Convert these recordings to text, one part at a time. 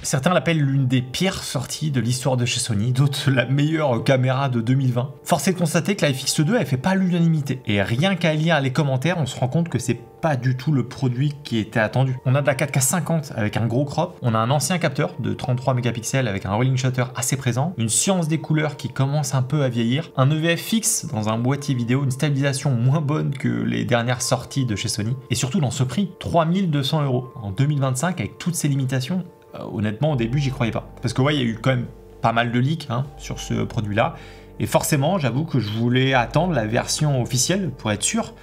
Certains l'appellent l'une des pires sorties de l'histoire de chez Sony, d'autres la meilleure caméra de 2020. Force est de constater que la FX2 elle fait pas l'unanimité. Et rien qu'à lire les commentaires, on se rend compte que c'est pas du tout le produit qui était attendu. On a de la 4K 50 avec un gros crop, on a un ancien capteur de 33 mégapixels avec un rolling shutter assez présent, une science des couleurs qui commence un peu à vieillir, un EVF fixe dans un boîtier vidéo, une stabilisation moins bonne que les dernières sorties de chez Sony, et surtout dans ce prix, 3200 € en 2025 avec toutes ces limitations. Honnêtement, au début, j'y croyais pas. Parce que ouais, il y a eu quand même pas mal de leaks sur ce produit-là. Et forcément, j'avoue que je voulais attendre la version officielle pour être sûr.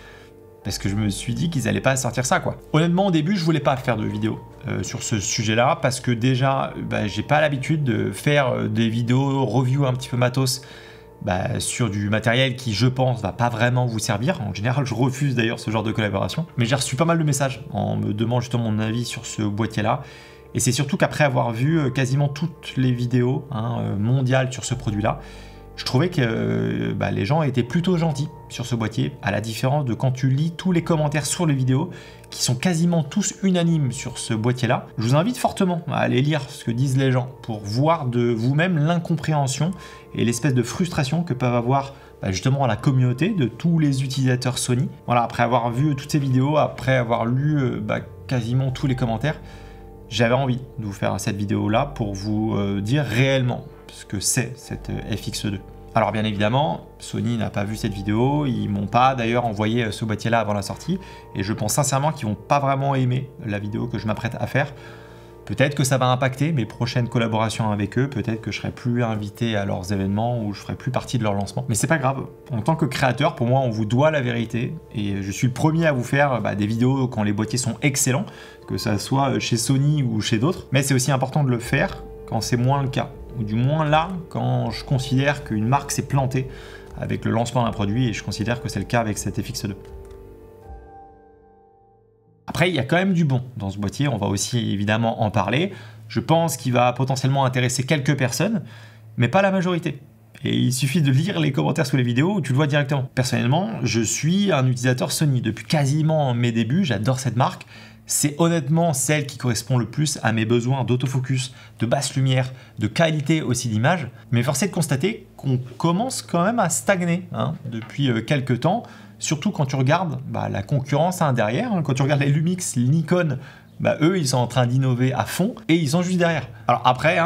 Parce que je me suis dit qu'ils allaient pas sortir ça, quoi. Honnêtement, au début, je voulais pas faire de vidéo sur ce sujet-là. Parce que déjà, j'ai pas l'habitude de faire des vidéos review un petit peu matos sur du matériel qui, je pense, va pas vraiment vous servir. En général, je refuse d'ailleurs ce genre de collaboration. Mais j'ai reçu pas mal de messages en me demandant justement mon avis sur ce boîtier-là. Et c'est surtout qu'après avoir vu quasiment toutes les vidéos mondiales sur ce produit-là, je trouvais que les gens étaient plutôt gentils sur ce boîtier, à la différence de quand tu lis tous les commentaires sur les vidéos, qui sont quasiment tous unanimes sur ce boîtier-là. Je vous invite fortement à aller lire ce que disent les gens, pour voir de vous-même l'incompréhension et l'espèce de frustration que peuvent avoir justement la communauté de tous les utilisateurs Sony. Voilà, après avoir vu toutes ces vidéos, après avoir lu quasiment tous les commentaires, j'avais envie de vous faire cette vidéo-là pour vous dire réellement ce que c'est cette FX2. Alors bien évidemment, Sony n'a pas vu cette vidéo, ils m'ont pas d'ailleurs envoyé ce boîtier-là avant la sortie, et je pense sincèrement qu'ils vont pas vraiment aimer la vidéo que je m'apprête à faire. Peut-être que ça va impacter mes prochaines collaborations avec eux, peut-être que je serai plus invité à leurs événements ou je ferai plus partie de leur lancement. Mais c'est pas grave, en tant que créateur, pour moi, on vous doit la vérité et je suis le premier à vous faire des vidéos quand les boîtiers sont excellents, que ça soit chez Sony ou chez d'autres. Mais c'est aussi important de le faire quand c'est moins le cas, ou du moins là, quand je considère qu'une marque s'est plantée avec le lancement d'un produit, et je considère que c'est le cas avec cette FX2. Après, il y a quand même du bon dans ce boîtier, on va aussi évidemment en parler. Je pense qu'il va potentiellement intéresser quelques personnes, mais pas la majorité. Et il suffit de lire les commentaires sous les vidéos où tu le vois directement. Personnellement, je suis un utilisateur Sony depuis quasiment mes débuts, j'adore cette marque. C'est honnêtement celle qui correspond le plus à mes besoins d'autofocus, de basse lumière, de qualité aussi d'image. Mais force est de constater qu'on commence quand même à stagner depuis quelques temps. Surtout quand tu regardes la concurrence derrière, quand tu regardes les Lumix, les Nikon, eux ils sont en train d'innover à fond et ils sont juste derrière. Alors après,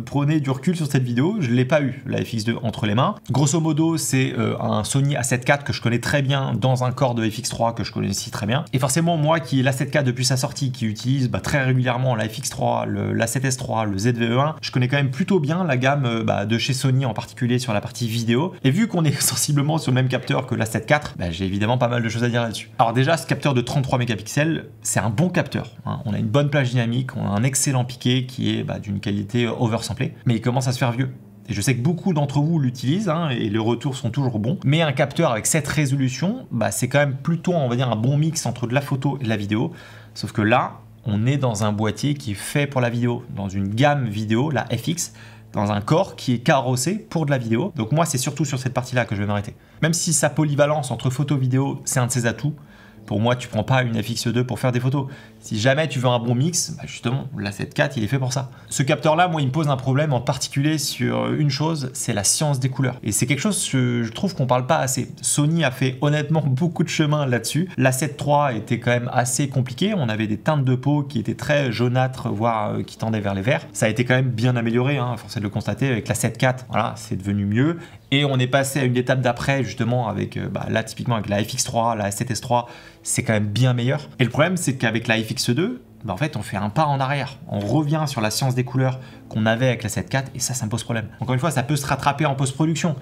prenez du recul sur cette vidéo, je ne l'ai pas eu la FX2 entre les mains. Grosso modo, c'est un Sony A7 IV que je connais très bien dans un corps de FX3 que je connais aussi très bien. Et forcément, moi qui ai l'A7 IV depuis sa sortie, qui utilise très régulièrement la FX3, l'A7S3, le ZVE1, je connais quand même plutôt bien la gamme de chez Sony, en particulier sur la partie vidéo. Et vu qu'on est sensiblement sur le même capteur que l'A7 IV, j'ai évidemment pas mal de choses à dire là-dessus. Alors déjà, ce capteur de 33 mégapixels, c'est un bon capteur. On a une bonne plage dynamique, on a un excellent piqué qui est d'une qualité oversamplée, mais il commence à se faire vieux. Et je sais que beaucoup d'entre vous l'utilisent et les retours sont toujours bons. Mais un capteur avec cette résolution, c'est quand même plutôt, on va dire, un bon mix entre de la photo et de la vidéo. Sauf que là, on est dans un boîtier qui est fait pour la vidéo, dans une gamme vidéo, la FX, dans un corps qui est carrossé pour de la vidéo. Donc moi, c'est surtout sur cette partie-là que je vais m'arrêter. Même si sa polyvalence entre photo-vidéo, c'est un de ses atouts, pour moi, tu prends pas une FX2 pour faire des photos. Si jamais tu veux un bon mix, justement, l'A7 IV, il est fait pour ça. Ce capteur-là, moi, il me pose un problème en particulier sur une chose, c'est la science des couleurs. Et c'est quelque chose que je trouve qu'on parle pas assez. Sony a fait honnêtement beaucoup de chemin là-dessus. L'A7 III était quand même assez compliqué. On avait des teintes de peau qui étaient très jaunâtres, voire qui tendaient vers les verts. Ça a été quand même bien amélioré, force est de le constater. Avec l'A7 IV, voilà, c'est devenu mieux. Et on est passé à une étape d'après, justement, avec là, typiquement avec la FX3, la A7S3, c'est quand même bien meilleur. Et le problème, c'est qu'avec la FX2, en fait, on fait un pas en arrière. On revient sur la science des couleurs qu'on avait avec la 7 IV, et ça me pose problème. Encore une fois, ça peut se rattraper en post-production.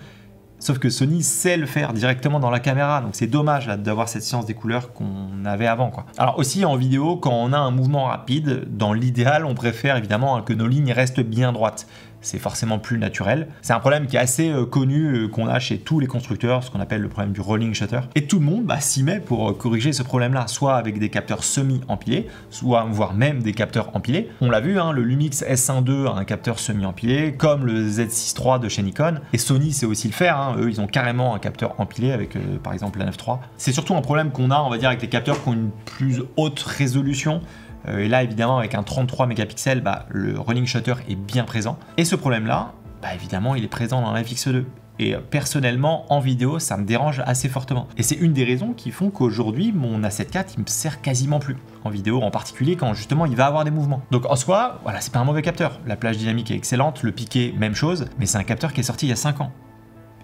Sauf que Sony sait le faire directement dans la caméra, donc c'est dommage d'avoir cette science des couleurs qu'on avait avant, quoi. Alors aussi en vidéo, quand on a un mouvement rapide, dans l'idéal, on préfère évidemment que nos lignes restent bien droites. C'est forcément plus naturel. C'est un problème qui est assez connu, qu'on a chez tous les constructeurs, ce qu'on appelle le problème du rolling shutter. Et tout le monde s'y met pour corriger ce problème-là, soit avec des capteurs semi-empilés, soit voire même des capteurs empilés. On l'a vu, le Lumix S1 II a un capteur semi-empilé, comme le Z6 III de chez Nikon. Et Sony sait aussi le faire, eux ils ont carrément un capteur empilé avec par exemple la 9 III. C'est surtout un problème qu'on a, on va dire, avec les capteurs qui ont une plus haute résolution. Et là, évidemment, avec un 33 mégapixels, bah, le rolling shutter est bien présent. Et ce problème-là, bah, évidemment, il est présent dans la FX2. Et personnellement, en vidéo, ça me dérange assez fortement. Et c'est une des raisons qui font qu'aujourd'hui, mon A7 IV, il me sert quasiment plus. En vidéo, en particulier, quand justement, il va avoir des mouvements. Donc en soi, voilà, c'est pas un mauvais capteur. La plage dynamique est excellente, le piqué, même chose. Mais c'est un capteur qui est sorti il y a 5 ans.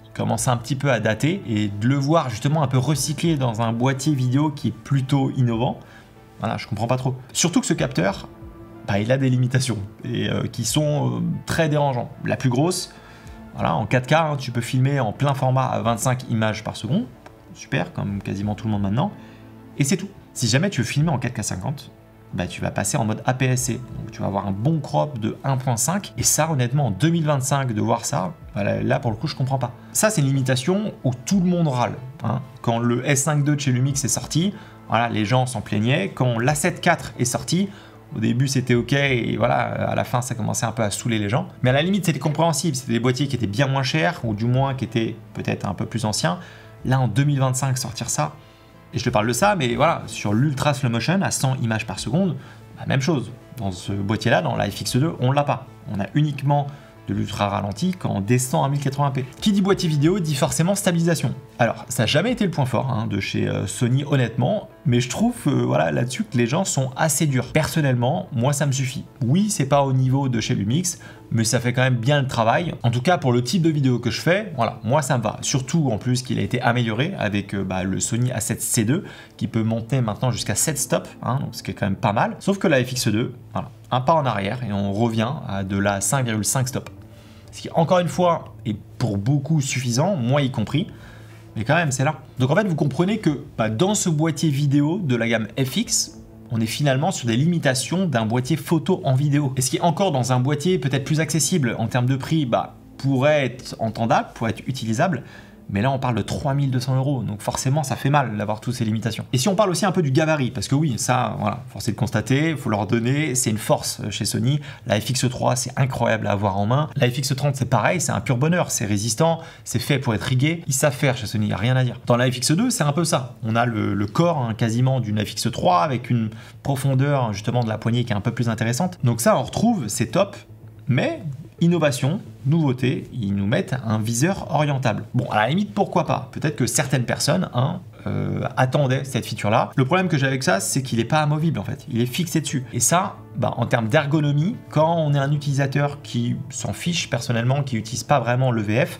Il commence un petit peu à dater. Et de le voir justement un peu recyclé dans un boîtier vidéo qui est plutôt innovant, voilà, je comprends pas trop. Surtout que ce capteur, bah, il a des limitations. Et qui sont très dérangeantes. La plus grosse... Voilà, en 4K, hein, tu peux filmer en plein format à 25 images par seconde. Super, comme quasiment tout le monde maintenant. Et c'est tout. Si jamais tu veux filmer en 4K 50, bah, tu vas passer en mode APS-C. Donc tu vas avoir un bon crop de 1.5. Et ça, honnêtement, en 2025, de voir ça, bah, là, pour le coup, je comprends pas. Ça, c'est une limitation où tout le monde râle. Hein. Quand le S5 II de chez Lumix est sorti, voilà, les gens s'en plaignaient. Quand l'A7 IV est sorti, au début, c'était ok, et voilà, à la fin, ça commençait un peu à saouler les gens. Mais à la limite, c'était compréhensible. C'était des boîtiers qui étaient bien moins chers, ou du moins qui étaient peut-être un peu plus anciens. Là, en 2025, sortir ça, et je te parle de ça, mais voilà, sur l'ultra slow motion, à 100 images par seconde, bah, même chose. Dans ce boîtier-là, dans la FX2, on l'a pas. On a uniquement de l'ultra ralenti quand on descend à 1080p. Qui dit boîtier vidéo dit forcément stabilisation. Alors, ça n'a jamais été le point fort hein, de chez Sony, honnêtement, mais je trouve voilà, là-dessus que les gens sont assez durs. Personnellement, moi, ça me suffit. Oui, c'est pas au niveau de chez Lumix, mais ça fait quand même bien le travail. En tout cas, pour le type de vidéo que je fais, voilà, moi, ça me va. Surtout, en plus, qu'il a été amélioré avec le Sony A7C2, qui peut monter maintenant jusqu'à 7 stops, hein, donc ce qui est quand même pas mal. Sauf que la FX2, voilà, un pas en arrière, et on revient à de la 5,5 stops. Ce qui, encore une fois, est pour beaucoup suffisant, moi y compris, mais quand même, c'est là. Donc en fait, vous comprenez que dans ce boîtier vidéo de la gamme FX, on est finalement sur des limitations d'un boîtier photo en vidéo. Et ce qui est encore dans un boîtier peut-être plus accessible en termes de prix, pourrait être entendable, pourrait être utilisable, mais là on parle de 3200 €, donc forcément ça fait mal d'avoir toutes ces limitations. Et si on parle aussi un peu du gabarit, parce que oui, ça, voilà, force est de constater, il faut leur donner, c'est une force chez Sony. La FX3 c'est incroyable à avoir en main. La FX30 c'est pareil, c'est un pur bonheur, c'est résistant, c'est fait pour être rigué, ils savent faire chez Sony, il n'y a rien à dire. Dans la FX2 c'est un peu ça, on a le corps hein, quasiment d'une FX3 avec une profondeur justement de la poignée qui est un peu plus intéressante. Donc ça on retrouve, c'est top, mais... innovation, nouveauté, ils nous mettent un viseur orientable. Bon, à la limite, pourquoi pas? Peut-être que certaines personnes attendaient cette feature-là. Le problème que j'ai avec ça, c'est qu'il n'est pas amovible en fait. Il est fixé dessus. Et ça, en termes d'ergonomie, quand on est un utilisateur qui s'en fiche personnellement, qui n'utilise pas vraiment l'EVF,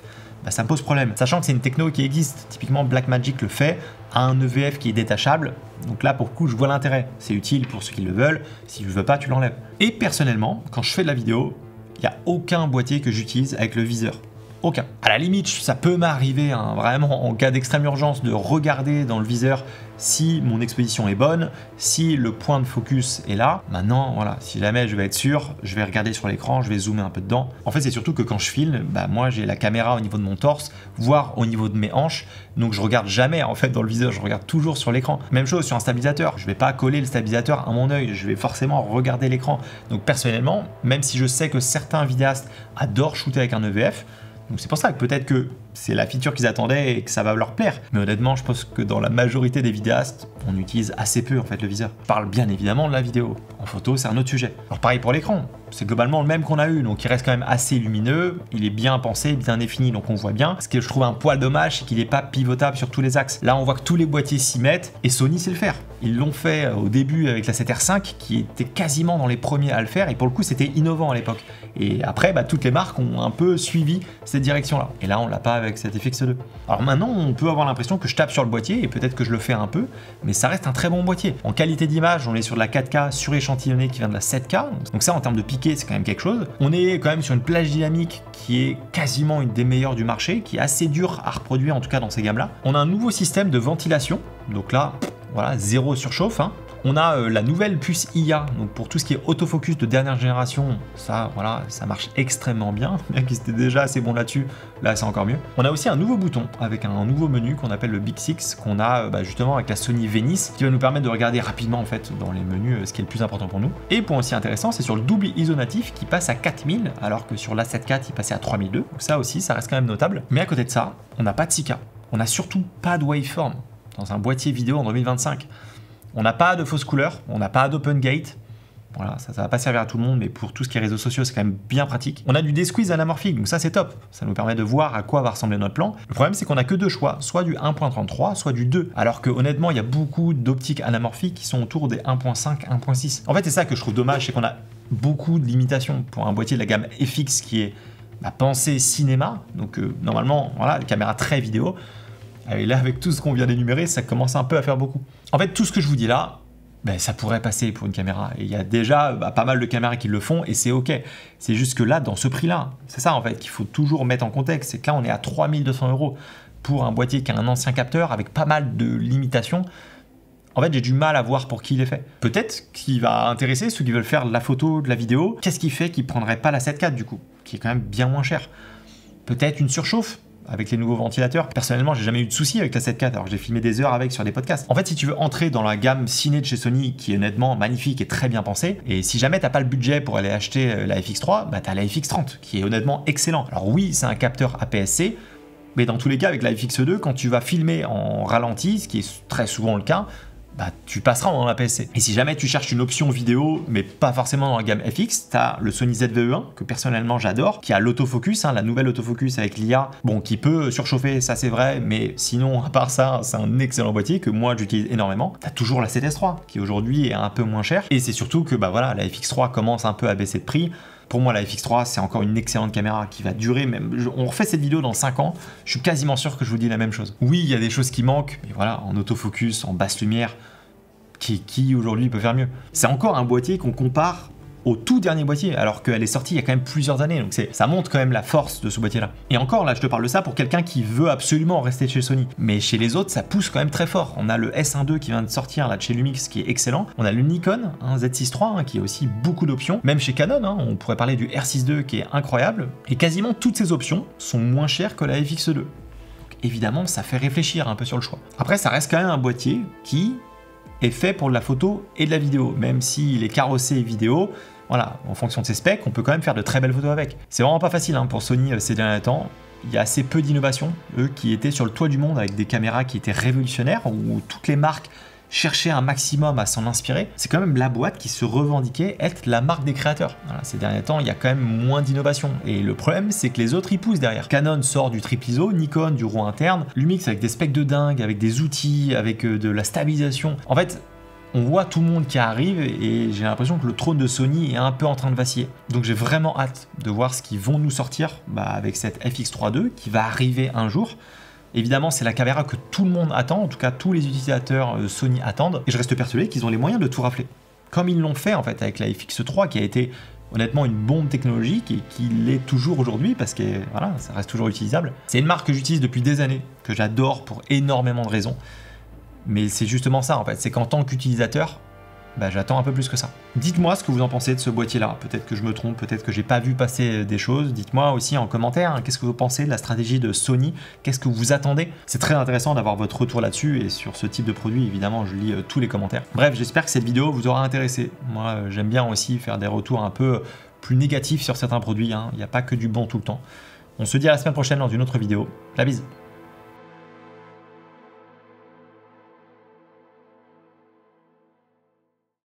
ça me pose problème. Sachant que c'est une techno qui existe. Typiquement, Blackmagic le fait, a un EVF qui est détachable. Donc là, pour le coup, je vois l'intérêt. C'est utile pour ceux qui le veulent. Si tu ne veux pas, tu l'enlèves. Et personnellement, quand je fais de la vidéo, il n'y a aucun boîtier que j'utilise avec le viseur. Aucun. À la limite, ça peut m'arriver, hein, vraiment en cas d'extrême urgence, de regarder dans le viseur si mon exposition est bonne, si le point de focus est là. Maintenant, voilà, si jamais je vais être sûr, je vais regarder sur l'écran, je vais zoomer un peu dedans. En fait, c'est surtout que quand je filme, moi j'ai la caméra au niveau de mon torse, voire au niveau de mes hanches, donc je regarde jamais en fait dans le viseur, je regarde toujours sur l'écran. Même chose sur un stabilisateur, je vais pas coller le stabilisateur à mon œil, je vais forcément regarder l'écran. Donc personnellement, même si je sais que certains vidéastes adorent shooter avec un EVF, donc c'est pour ça que peut-être que c'est la feature qu'ils attendaient et que ça va leur plaire. Mais honnêtement, je pense que dans la majorité des vidéastes, on utilise assez peu en fait le viseur. Je parle bien évidemment de la vidéo. En photo, c'est un autre sujet. Alors pareil pour l'écran, c'est globalement le même qu'on a eu, donc il reste quand même assez lumineux, il est bien pensé, bien défini, donc on voit bien. Ce que je trouve un poil dommage, c'est qu'il n'est pas pivotable sur tous les axes. Là, on voit que tous les boîtiers s'y mettent, et Sony sait le faire. Ils l'ont fait au début avec la 7R5, qui était quasiment dans les premiers à le faire, et pour le coup, c'était innovant à l'époque. Et après, toutes les marques ont un peu suivi cette direction-là. Et là, on l'a pas avec cette FX2. Alors maintenant, on peut avoir l'impression que je tape sur le boîtier, et peut-être que je le fais un peu, mais ça reste un très bon boîtier. En qualité d'image, on est sur de la 4K suréchantillonnée qui vient de la 7K, donc ça, en termes de piqué, c'est quand même quelque chose. On est quand même sur une plage dynamique qui est quasiment une des meilleures du marché, qui est assez dure à reproduire, en tout cas dans ces gammes-là. On a un nouveau système de ventilation, donc là, voilà, zéro surchauffe, hein. On a la nouvelle puce IA, donc pour tout ce qui est autofocus de dernière génération, ça, voilà, ça marche extrêmement bien. Bien qu'ils étaient déjà assez bons là-dessus, là c'est encore mieux. On a aussi un nouveau bouton avec un nouveau menu qu'on appelle le Big Six, qu'on a justement avec la Sony Venice, qui va nous permettre de regarder rapidement en fait dans les menus ce qui est le plus important pour nous. Et point aussi intéressant, c'est sur le double ISO natif qui passe à 4000, alors que sur l'A7 IV il passait à 3002. Donc ça aussi, ça reste quand même notable. Mais à côté de ça, on n'a pas de 6K. On n'a surtout pas de waveform dans un boîtier vidéo en 2025. On n'a pas de fausse couleur, on n'a pas d'open gate. Voilà, ça va pas servir à tout le monde, mais pour tout ce qui est réseaux sociaux, c'est quand même bien pratique. On a du D-Squeeze anamorphique, donc ça c'est top. Ça nous permet de voir à quoi va ressembler notre plan. Le problème, c'est qu'on a que deux choix, soit du 1.33, soit du 2. Alors que honnêtement, il y a beaucoup d'optiques anamorphiques qui sont autour des 1.5, 1.6. En fait, c'est ça que je trouve dommage, c'est qu'on a beaucoup de limitations pour un boîtier de la gamme FX qui est pensé cinéma. Donc normalement, voilà, caméra très vidéo. Et là, avec tout ce qu'on vient d'énumérer, ça commence un peu à faire beaucoup. En fait, tout ce que je vous dis là, ça pourrait passer pour une caméra. Et il y a déjà pas mal de caméras qui le font et c'est ok. C'est juste que là, dans ce prix-là, c'est ça en fait qu'il faut toujours mettre en contexte. C'est que là, on est à 3200 € pour un boîtier qui a un ancien capteur avec pas mal de limitations. En fait, j'ai du mal à voir pour qui il est fait. Peut-être qu'il va intéresser ceux qui veulent faire de la photo, de la vidéo. Qu'est-ce qui fait qu'ils ne prendraient pas la 7.4 du coup, qui est quand même bien moins cher? Peut-être une surchauffe avec les nouveaux ventilateurs. Personnellement, j'ai jamais eu de soucis avec la 7.4 alors que j'ai filmé des heures avec sur des podcasts. En fait, si tu veux entrer dans la gamme ciné de chez Sony, qui est honnêtement magnifique et très bien pensée, et si jamais t'as pas le budget pour aller acheter la FX3, t'as la FX30, qui est honnêtement excellent. Alors oui, c'est un capteur APS-C, mais dans tous les cas, avec la FX2, quand tu vas filmer en ralenti, ce qui est très souvent le cas, tu passeras en APS-C. Et si jamais tu cherches une option vidéo, mais pas forcément dans la gamme FX, tu as le Sony ZV-E1, que personnellement j'adore, qui a l'autofocus, la nouvelle autofocus avec l'IA, qui peut surchauffer, ça c'est vrai, mais sinon, à part ça, c'est un excellent boîtier que moi j'utilise énormément. Tu as toujours la 7S3, qui aujourd'hui est un peu moins chère, et c'est surtout que la FX3 commence un peu à baisser de prix. Pour moi, la FX3, c'est encore une excellente caméra qui va durer, même. On refait cette vidéo dans 5 ans, je suis quasiment sûr que je vous dis la même chose. Oui, il y a des choses qui manquent, mais voilà, en autofocus, en basse lumière, qui aujourd'hui peut faire mieux. C'est encore un boîtier qu'on compare au tout dernier boîtier, alors qu'elle est sortie il y a quand même plusieurs années, donc ça montre quand même la force de ce boîtier-là. Et encore, là, je te parle de ça pour quelqu'un qui veut absolument rester chez Sony. Mais chez les autres, ça pousse quand même très fort. On a le S1 II qui vient de sortir là de chez Lumix, qui est excellent. On a le Nikon Z6 III, qui a aussi beaucoup d'options. Même chez Canon, on pourrait parler du R6 II, qui est incroyable. Et quasiment toutes ces options sont moins chères que la FX2. Donc évidemment, ça fait réfléchir un peu sur le choix. Après, ça reste quand même un boîtier qui est fait pour de la photo et de la vidéo, même s'il est carrossé vidéo. Voilà, en fonction de ses specs, on peut quand même faire de très belles photos avec. C'est vraiment pas facile pour Sony ces derniers temps. Il y a assez peu d'innovation, eux qui étaient sur le toit du monde avec des caméras qui étaient révolutionnaires, où toutes les marques cherchaient un maximum à s'en inspirer. C'est quand même la boîte qui se revendiquait être la marque des créateurs. Voilà, ces derniers temps, il y a quand même moins d'innovation. Et le problème, c'est que les autres y poussent derrière. Canon sort du triple ISO, Nikon du RAW interne, Lumix avec des specs de dingue, avec des outils, avec de la stabilisation. En fait, on voit tout le monde qui arrive et j'ai l'impression que le trône de Sony est un peu en train de vaciller. Donc j'ai vraiment hâte de voir ce qu'ils vont nous sortir avec cette FX3 II qui va arriver un jour. Évidemment, c'est la caméra que tout le monde attend, en tout cas tous les utilisateurs Sony attendent. Et je reste persuadé qu'ils ont les moyens de tout rafler. Comme ils l'ont fait en fait avec la FX3 qui a été honnêtement une bombe technologique et qui l'est toujours aujourd'hui parce que voilà, ça reste toujours utilisable. C'est une marque que j'utilise depuis des années, que j'adore pour énormément de raisons. Mais c'est justement ça en fait, c'est qu'en tant qu'utilisateur, j'attends un peu plus que ça. Dites-moi ce que vous en pensez de ce boîtier-là. Peut-être que je me trompe, peut-être que j'ai pas vu passer des choses. Dites-moi aussi en commentaire, qu'est-ce que vous pensez de la stratégie de Sony? Qu'est-ce que vous attendez? C'est très intéressant d'avoir votre retour là-dessus et sur ce type de produit, évidemment, je lis tous les commentaires. Bref, j'espère que cette vidéo vous aura intéressé. Moi, j'aime bien aussi faire des retours un peu plus négatifs sur certains produits. Il n'y a pas que du bon tout le temps. On se dit à la semaine prochaine dans une autre vidéo. La bise!